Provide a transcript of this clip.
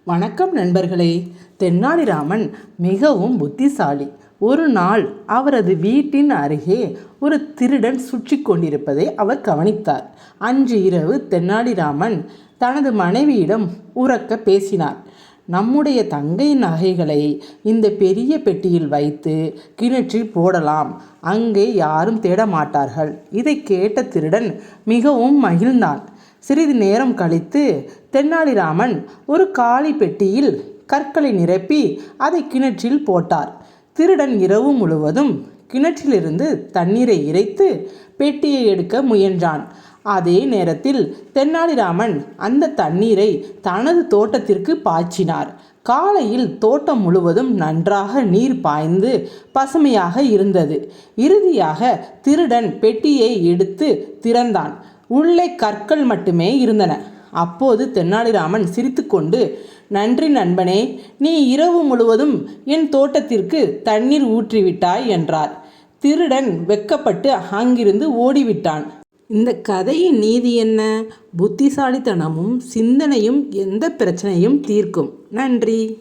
வணக்கம் நண்பர்களே. தென்னாலிராமன் மிகவும் புத்திசாலி. ஒரு நாள் அவரது வீட்டின் அருகே ஒரு திருடன் சுற்றி கொண்டிருப்பதை அவர் கவனித்தார். அன்று இரவு தென்னாலிராமன் தனது மனைவியிடம் உரக்க பேசினார். நம்முடைய தங்கையின் நகைகளை இந்த பெரிய பெட்டியில் வைத்து கிணற்றில் போடலாம். அங்கே யாரும் தேட மாட்டார்கள். இதை கேட்ட திருடன் மிகவும் மகிழ்ந்தான். சிறிது நேரம் கழித்து தென்னாலிராமன் ஒரு காலி பெட்டியில் கற்களை நிரப்பி அதை கிணற்றில் போட்டார். திருடன் இரவு முழுவதும் கிணற்றிலிருந்து தண்ணீரை இறைத்து பெட்டியை எடுக்க முயன்றான். அதே நேரத்தில் தென்னாலிராமன் அந்த தண்ணீரை தனது தோட்டத்திற்கு பாய்ச்சினார். காலையில் தோட்டம் முழுவதும் நன்றாக நீர் பாய்ந்து பசுமையாக இருந்தது. இறுதியாக திருடன் பெட்டியை எடுத்து திறந்தான். உள்ளே கற்கள் மட்டுமே இருந்தன. அப்போது தென்னாலிராமன் சிரித்துக்கொண்டு, நன்றி நண்பனே, நீ இரவு முழுவதும் என் தோட்டத்திற்கு தண்ணீர் ஊற்றிவிட்டாய் என்றார். திருடன் வெட்கப்பட்டு அங்கிருந்து ஓடிவிட்டான். இந்த கதையின் நீதி என்ன? புத்திசாலித்தனமும் சிந்தனையும் எந்த பிரச்சனையும் தீர்க்கும். நன்றி.